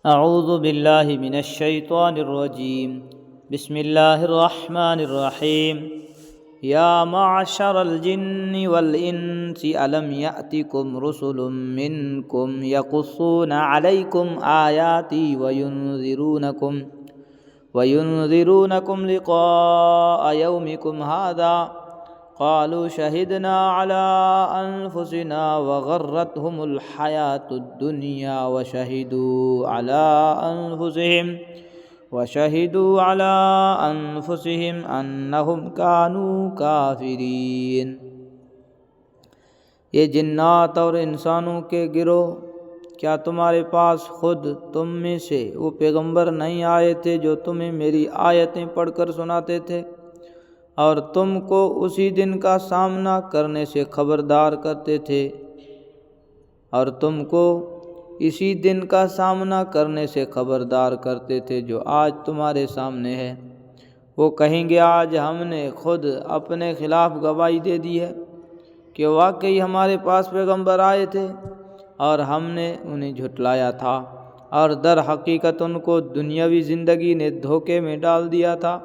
اعوذ باللہ من الشیطان الرجیم بسم اللہ الرحمن الرحیم یا معشر الجن والانس الم یأتکم رسل منکم یقصون علیکم آیاتی وینذرونکم لقاء یومکم ھذا قالوا شہدنا علی انفسنا وغرتهم الحیاۃ الدنیا وشہدوا علی انفسہم انہم کانوا کافرین۔ یہ جنات اور انسانوں کے گروہ، کیا تمہارے پاس خود تم میں سے وہ پیغمبر نہیں آئے تھے جو تمہیں میری آیتیں پڑھ کر سناتے تھے اور تم کو اسی دن کا سامنا کرنے سے خبردار کرتے تھے اسی دن کا سامنا کرنے سے خبردار کرتے تھے جو آج تمہارے سامنے ہے؟ وہ کہیں گے آج ہم نے خود اپنے خلاف گواہی دے دی ہے کہ واقعی ہمارے پاس پیغمبر آئے تھے اور ہم نے انہیں جھٹلایا تھا، اور در حقیقت ان کو دنیاوی زندگی نے دھوکے میں ڈال دیا تھا،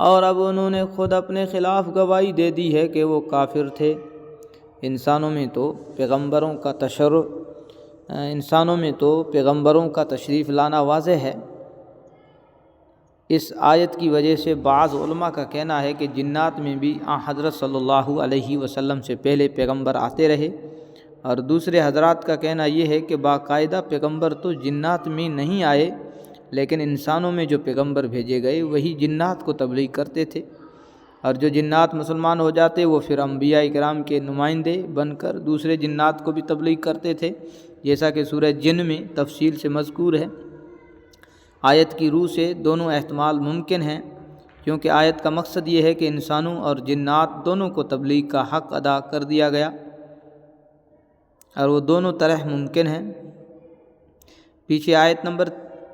اور اب انہوں نے خود اپنے خلاف گواہی دے دی ہے کہ وہ کافر تھے۔ انسانوں میں تو پیغمبروں کا تشریف لانا واضح ہے۔ اس آیت کی وجہ سے بعض علماء کا کہنا ہے کہ جنات میں بھی حضرت صلی اللہ علیہ وسلم سے پہلے پیغمبر آتے رہے، اور دوسرے حضرات کا کہنا یہ ہے کہ باقاعدہ پیغمبر تو جنات میں نہیں آئے، لیکن انسانوں میں جو پیغمبر بھیجے گئے وہی جنات کو تبلیغ کرتے تھے، اور جو جنات مسلمان ہو جاتے وہ پھر انبیاء کرام کے نمائندے بن کر دوسرے جنات کو بھی تبلیغ کرتے تھے، جیسا کہ سورہ جن میں تفصیل سے مذکور ہے۔ آیت کی روح سے دونوں احتمال ممکن ہیں، کیونکہ آیت کا مقصد یہ ہے کہ انسانوں اور جنات دونوں کو تبلیغ کا حق ادا کر دیا گیا، اور وہ دونوں طرح ممکن ہیں۔ پیچھے آیت نمبر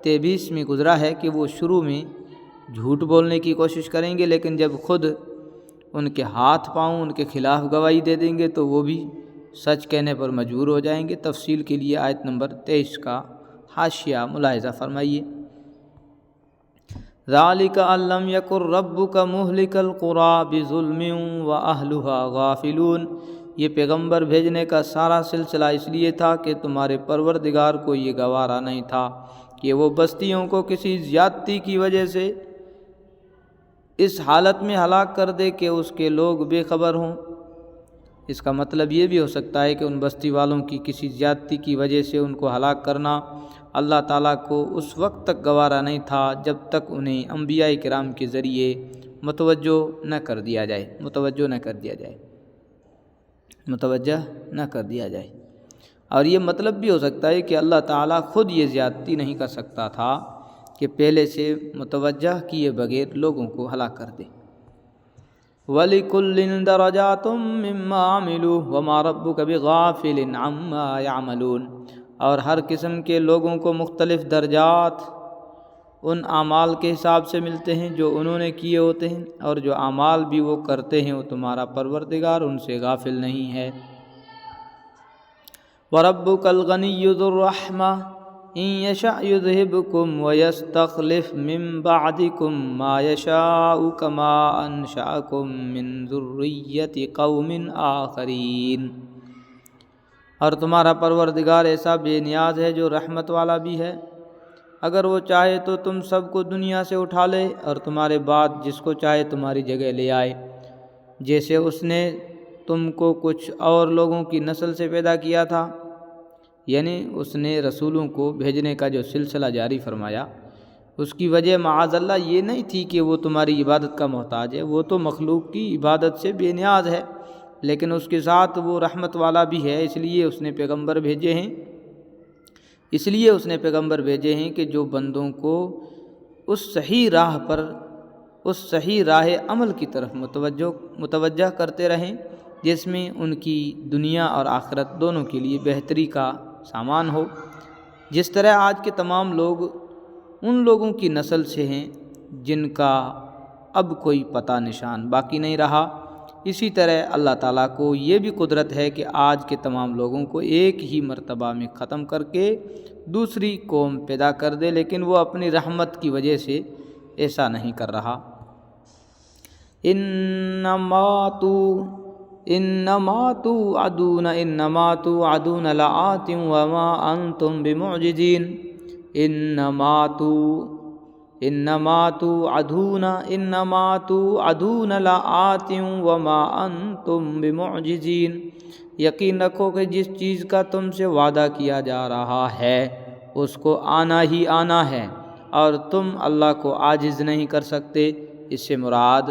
23 میں گزرا ہے کہ وہ شروع میں جھوٹ بولنے کی کوشش کریں گے، لیکن جب خود ان کے ہاتھ پاؤں ان کے خلاف گواہی دے دیں گے تو وہ بھی سچ کہنے پر مجبور ہو جائیں گے۔ تفصیل کے لیے آیت نمبر 23 کا حاشیہ ملاحظہ فرمائیے۔ ذَلِكَ أَن لَّمْ يَكُن رَّبُّكَ مُهْلِكَ الْقُرَىٰ بِظُلْمٍ وَأَهْلُهَا غَافِلُونَ۔ یہ پیغمبر بھیجنے کا سارا سلسلہ اس لیے تھا کہ تمہارے پروردگار کو یہ گوارا نہیں تھا کہ وہ بستیوں کو کسی زیادتی کی وجہ سے اس حالت میں ہلاک کر دے کہ اس کے لوگ بے خبر ہوں۔ اس کا مطلب یہ بھی ہو سکتا ہے کہ ان بستی والوں کی کسی زیادتی کی وجہ سے ان کو ہلاک کرنا اللہ تعالیٰ کو اس وقت تک گوارا نہیں تھا جب تک انہیں انبیاء کرام کے ذریعے متوجہ نہ کر دیا جائے۔ اور یہ مطلب بھی ہو سکتا ہے کہ اللہ تعالیٰ خود یہ زیادتی نہیں کر سکتا تھا کہ پہلے سے متوجہ کیے بغیر لوگوں کو ہلاک کر دے۔ وَلِكُلٍّ دَرَجَاتٌ مِّمَّا عَمِلُوا وَمَا رَبُّكَ بِغَافِلٍ عَمَّا يَعْمَلُونَ۔ اور ہر قسم کے لوگوں کو مختلف درجات ان اعمال کے حساب سے ملتے ہیں جو انہوں نے کیے ہوتے ہیں، اور جو اعمال بھی وہ کرتے ہیں وہ تمہارا پروردگار ان سے غافل نہیں ہے۔ وَرَبُّكَ الْغَنِيُّ ذُو الرَّحْمَةِ إِن يَشَأْ يُذْهِبْكُمْ وَيَسْتَخْلِفْ مِن بَعْدِكُم مَّا يَشَاءُ كَمَا أَنشَأَكُم مِّن ذُرِّيَّةِ قَوْمٍ آخَرِينَ۔ اور تمہارا پروردگار ایسا بے نیاز ہے جو رحمت والا بھی ہے، اگر وہ چاہے تو تم سب کو دنیا سے اٹھا لے اور تمہارے بعد جس کو چاہے تمہاری جگہ لے آئے، جیسے اس نے تم کو کچھ اور لوگوں کی نسل سے پیدا کیا تھا۔ یعنی اس نے رسولوں کو بھیجنے کا جو سلسلہ جاری فرمایا، اس کی وجہ معاذ اللہ یہ نہیں تھی کہ وہ تمہاری عبادت کا محتاج ہے، وہ تو مخلوق کی عبادت سے بے نیاز ہے، لیکن اس کے ساتھ وہ رحمت والا بھی ہے، اس لیے اس نے پیغمبر بھیجے ہیں کہ جو بندوں کو اس صحیح راہ عمل کی طرف متوجہ کرتے رہیں، جس میں ان کی دنیا اور آخرت دونوں کے لیے بہتری کا سامان ہو۔ جس طرح آج کے تمام لوگ ان لوگوں کی نسل سے ہیں جن کا اب کوئی پتہ نشان باقی نہیں رہا، اسی طرح اللہ تعالیٰ کو یہ بھی قدرت ہے کہ آج کے تمام لوگوں کو ایک ہی مرتبہ میں ختم کر کے دوسری قوم پیدا کر دے، لیکن وہ اپنی رحمت کی وجہ سے ایسا نہیں کر رہا۔ انما توعدون لآت وما انتم بمعجزین۔ انما توعدون لآت وما انتم بمعجزین۔ یقین رکھو کہ جس چیز کا تم سے وعدہ کیا جا رہا ہے اس کو آنا ہی آنا ہے، اور تم اللہ کو عاجز نہیں کر سکتے۔ اس سے مراد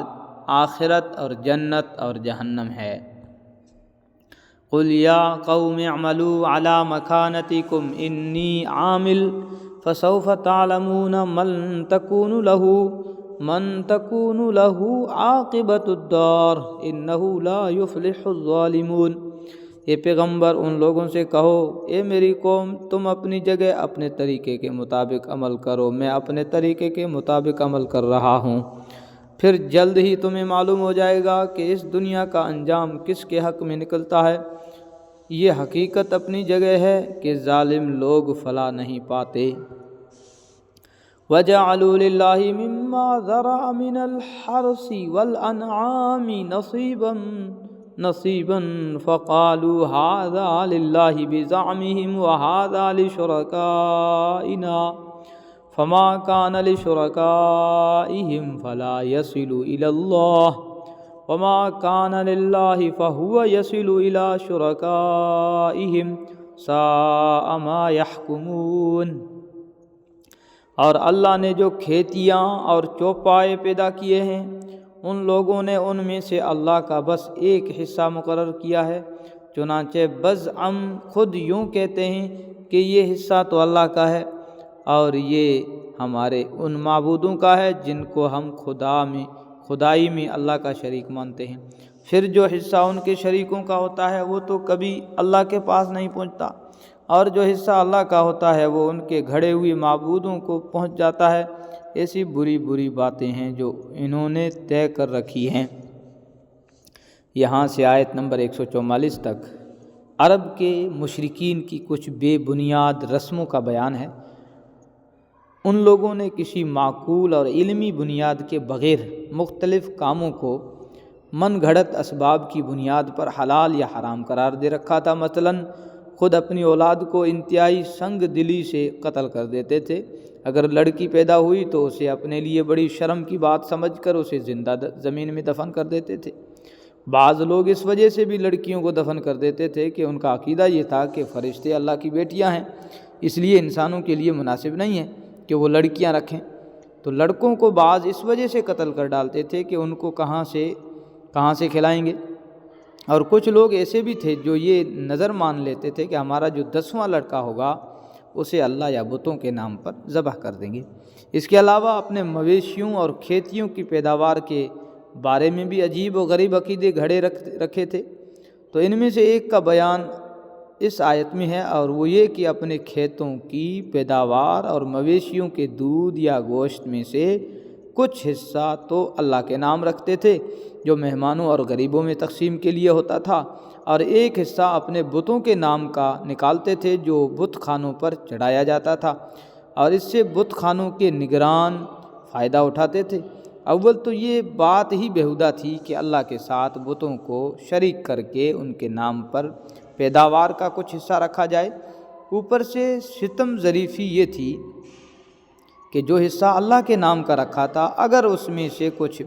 آخرت اور جنت اور جہنم ہے۔ قل یا قوم اعملوا علی مکانتکم انی عامل فسوف تعلمون من تکون له عاقبۃ الدار انہ لا یفلح الظالمون۔ اے پیغمبر ان لوگوں سے کہو، اے میری قوم، تم اپنی جگہ اپنے طریقے کے مطابق عمل کرو، میں اپنے طریقے کے مطابق عمل کر رہا ہوں، پھر جلد ہی تمہیں معلوم ہو جائے گا کہ اس دنیا کا انجام کس کے حق میں نکلتا ہے۔ یہ حقیقت اپنی جگہ ہے کہ ظالم لوگ فلاح نہیں پاتے۔ وَجَعَلُوا لِلَّهِ مِمَّا ذَرَأَ مِنَ الْحَرْثِ وَالْأَنْعَامِ نَصِيبًا فَقَالُوا هَذَا لِلَّهِ بِزَعْمِهِمْ وَهَذَا لِشُرَكَائِنَا فَمَا كَانَ لِشُرَكَائِهِمْ فَلَا يَصِلُ إِلَى اللَّهِ وَمَا كَانَ لِلَّهِ فَهُوَ يَصِلُ إِلَى شُرَكَائِهِمْ سَاءَ مَا يَحْكُمُونَ۔ اور اللہ نے جو کھیتیاں اور چوپائے پیدا کیے ہیں، ان لوگوں نے ان میں سے اللہ کا بس ایک حصہ مقرر کیا ہے، چنانچہ بزعم خود یوں کہتے ہیں کہ یہ حصہ تو اللہ کا ہے اور یہ ہمارے ان معبودوں کا ہے جن کو ہم خدائی میں اللہ کا شریک مانتے ہیں۔ پھر جو حصہ ان کے شریکوں کا ہوتا ہے وہ تو کبھی اللہ کے پاس نہیں پہنچتا، اور جو حصہ اللہ کا ہوتا ہے وہ ان کے گھڑے ہوئے معبودوں کو پہنچ جاتا ہے۔ ایسی بری بری باتیں ہیں جو انہوں نے طے کر رکھی ہیں۔ یہاں سے آیت نمبر 144 تک عرب کے مشرکین کی کچھ بے بنیاد رسموں کا بیان ہے۔ ان لوگوں نے کسی معقول اور علمی بنیاد کے بغیر مختلف کاموں کو من گھڑت اسباب کی بنیاد پر حلال یا حرام قرار دے رکھا تھا۔ مثلاً خود اپنی اولاد کو انتہائی سنگ دلی سے قتل کر دیتے تھے۔ اگر لڑکی پیدا ہوئی تو اسے اپنے لیے بڑی شرم کی بات سمجھ کر اسے زندہ زمین میں دفن کر دیتے تھے۔ بعض لوگ اس وجہ سے بھی لڑکیوں کو دفن کر دیتے تھے کہ ان کا عقیدہ یہ تھا کہ فرشتے اللہ کی بیٹیاں ہیں، اس لیے انسانوں کے لیے مناسب نہیں ہے کہ وہ لڑکیاں رکھیں۔ تو لڑکوں کو بعض اس وجہ سے قتل کر ڈالتے تھے کہ ان کو کہاں سے کھلائیں گے۔ اور کچھ لوگ ایسے بھی تھے جو یہ نظر مان لیتے تھے کہ ہمارا جو 10واں لڑکا ہوگا اسے اللہ یا بتوں کے نام پر ذبح کر دیں گے۔ اس کے علاوہ اپنے مویشیوں اور کھیتیوں کی پیداوار کے بارے میں بھی عجیب و غریب عقیدے گھڑے رکھے تھے۔ تو ان میں سے ایک کا بیان اس آیت میں ہے، اور وہ یہ کہ اپنے کھیتوں کی پیداوار اور مویشیوں کے دودھ یا گوشت میں سے کچھ حصہ تو اللہ کے نام رکھتے تھے جو مہمانوں اور غریبوں میں تقسیم کے لیے ہوتا تھا، اور ایک حصہ اپنے بتوں کے نام کا نکالتے تھے جو بت خانوں پر چڑھایا جاتا تھا، اور اس سے بت خانوں کے نگران فائدہ اٹھاتے تھے۔ اول تو یہ بات ہی بیہودہ تھی کہ اللہ کے ساتھ بتوں کو شریک کر کے ان کے نام پر پیداوار کا کچھ حصہ رکھا جائے۔ اوپر سے ستم ظریفی یہ تھی کہ جو حصہ اللہ کے نام کا رکھا تھا اگر اس میں سے کچھ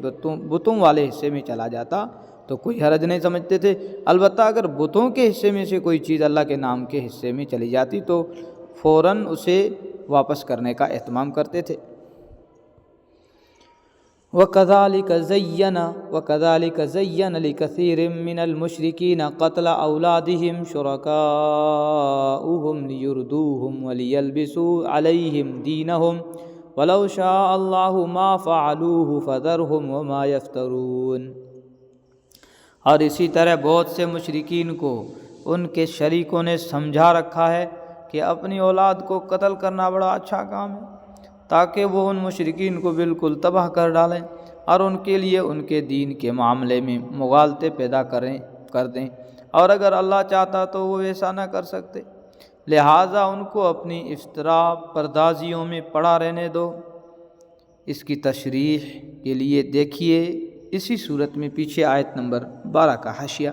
بتوں والے حصے میں چلا جاتا تو کوئی حرج نہیں سمجھتے تھے، البتہ اگر بتوں کے حصے میں سے کوئی چیز اللہ کے نام کے حصے میں چلی جاتی تو فوراً اسے واپس کرنے کا اہتمام کرتے تھے۔ وَكَذَلِكَ زَيَّنَ لِكَثِيرٍ مِّنَ الْمُشْرِكِينَ قَتْلَ أَوْلَادِهِمْ شُرَكَاؤُهُمْ لِيُرْدُوهُمْ وَلِيَلْبِسُوا عَلَيْهِمْ دِينَهُمْ وَلَوْ شَاءَ اللَّهُ مَا فَعَلُوهُ فَذَرْهُمْ وَمَا يَفْتَرُونَ۔ اور اسی طرح بہت سے مشرکین کو ان کے شریکوں نے سمجھا رکھا ہے کہ اپنی اولاد کو قتل کرنا بڑا اچھا کام ہے تاکہ وہ ان مشرکین کو بالکل تباہ کر ڈالیں، اور ان کے لیے ان کے دین کے معاملے میں مغالطے پیدا کر دیں، اور اگر اللہ چاہتا تو وہ ایسا نہ کر سکتے، لہٰذا ان کو اپنی افتراء پردازیوں میں پڑا رہنے دو۔ اس کی تشریح کے لیے دیکھیے اسی صورت میں پیچھے آیت نمبر 12 کا حاشیہ۔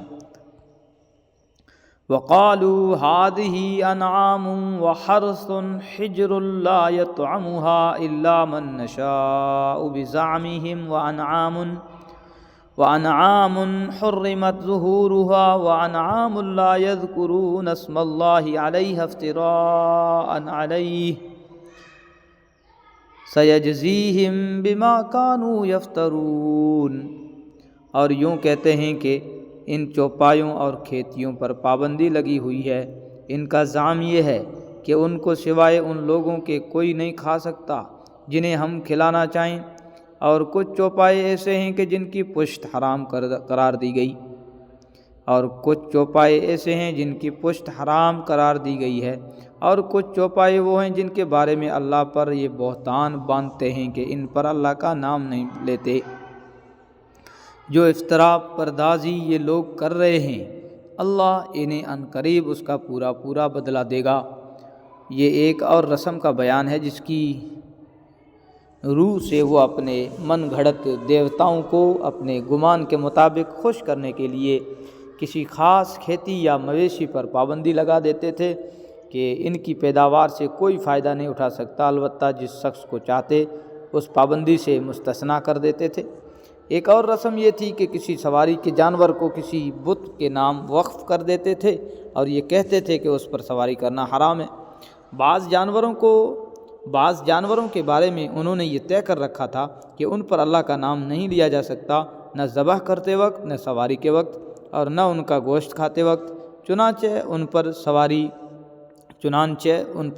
وَقَالُوا هَٰذِهِ أَنْعَامٌ وَحَرْثٌ حِجْرٌ لَّا يَطْعَمُهَا إِلَّا مَن نَّشَاءُ بِزَعْمِهِمْ وَأَنْعَامٌ حُرِّمَتْ ظُهُورُهَا وَأَنْعَامٌ لَّا يَذْكُرُونَ اسْمَ اللَّهِ عَلَيْهَا افْتِرَاءً عَلَيْهِ سَيَجْزِيهِمْ بِمَا كَانُوا يَفْتَرُونَ۔ اور یوں کہتے ہیں کہ ان چوپایوں اور کھیتیوں پر پابندی لگی ہوئی ہے، ان کا زعم یہ ہے کہ ان کو سوائے ان لوگوں کے کوئی نہیں کھا سکتا جنہیں ہم کھلانا چاہیں، اور کچھ چوپائے ایسے ہیں کہ جن کی پشت حرام قرار دی گئی، اور کچھ چوپائے ایسے ہیں جن کی پشت حرام قرار دی گئی ہے، اور کچھ چوپائے وہ ہیں جن کے بارے میں اللہ پر یہ بہتان باندھتے ہیں کہ ان پر اللہ کا نام نہیں لیتے۔ جو افطرا پردازی یہ لوگ کر رہے ہیں، اللہ انہیں عنقریب اس کا پورا پورا بدلہ دے گا۔ یہ ایک اور رسم کا بیان ہے جس کی روح سے وہ اپنے من گھڑت دیوتاؤں کو اپنے گمان کے مطابق خوش کرنے کے لیے کسی خاص کھیتی یا مویشی پر پابندی لگا دیتے تھے کہ ان کی پیداوار سے کوئی فائدہ نہیں اٹھا سکتا، البتہ جس شخص کو چاہتے اس پابندی سے مستثنیٰ کر دیتے تھے۔ ایک اور رسم یہ تھی کہ کسی سواری کے جانور کو کسی بت کے نام وقف کر دیتے تھے اور یہ کہتے تھے کہ اس پر سواری کرنا حرام ہے۔ بعض جانوروں کے بارے میں انہوں نے یہ طے کر رکھا تھا کہ ان پر اللہ کا نام نہیں لیا جا سکتا، نہ ذبح کرتے وقت، نہ سواری کے وقت، اور نہ ان کا گوشت کھاتے وقت، چنانچہ ان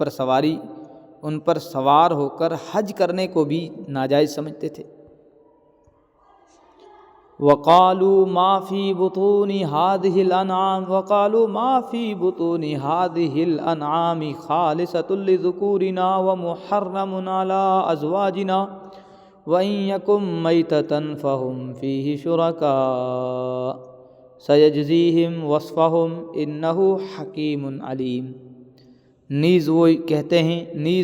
پر سوار ہو کر حج کرنے کو بھی ناجائز سمجھتے تھے۔ وَقَالُوا مَا فِي بُطُونِ هَٰذِهِ الْأَنْعَامِ خَالِصَةٌ لِّذُكُورِنَا وَمُحَرَّمٌ عَلَىٰ أَزْوَاجِنَا وَإِن يَكُن مَّيْتَةً فَهُمْ فِيهِ شُرَكَاءُ سَيَجْزِيهِمْ وَصْفَهُمْ إِنَّهُ حَكِيمٌ عَلِيمٌ۔ نیز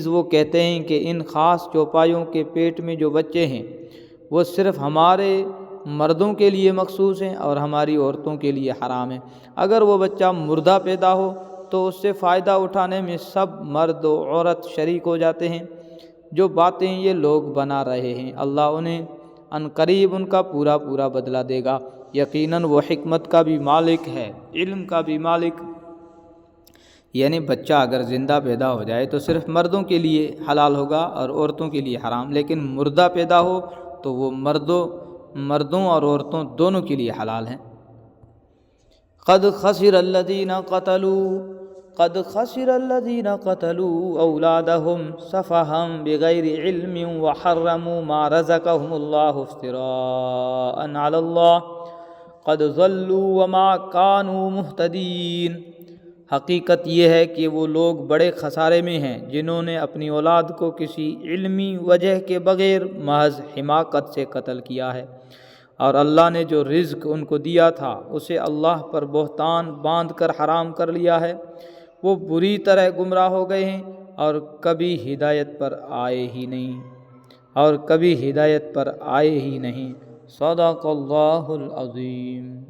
وہ کہتے ہیں کہ ان خاص چوپایوں کے پیٹ میں جو بچے ہیں وہ صرف ہمارے مردوں کے لیے مخصوص ہیں اور ہماری عورتوں کے لیے حرام ہیں۔ اگر وہ بچہ مردہ پیدا ہو تو اس سے فائدہ اٹھانے میں سب مرد و عورت شریک ہو جاتے ہیں۔ جو باتیں یہ لوگ بنا رہے ہیں اللہ انہیں عنقریب ان کا پورا پورا بدلہ دے گا، یقیناً وہ حکمت کا بھی مالک ہے، علم کا بھی مالک۔ یعنی بچہ اگر زندہ پیدا ہو جائے تو صرف مردوں کے لیے حلال ہوگا اور عورتوں کے لیے حرام، لیکن مردہ پیدا ہو تو وہ مردوں اور عورتوں دونوں کے لیے حلال ہیں۔ قد خسر الذين قتلوا اولادهم سفها بغير علم وحرموا ما رزقهم الله افتراء على الله قد ضلوا وما كانوا مهتدين۔ حقیقت یہ ہے کہ وہ لوگ بڑے خسارے میں ہیں جنہوں نے اپنی اولاد کو کسی علمی وجہ کے بغیر محض حماقت سے قتل کیا ہے، اور اللہ نے جو رزق ان کو دیا تھا اسے اللہ پر بہتان باندھ کر حرام کر لیا ہے۔ وہ بری طرح گمراہ ہو گئے ہیں اور کبھی ہدایت پر آئے ہی نہیں۔ صدق اللہ العظیم۔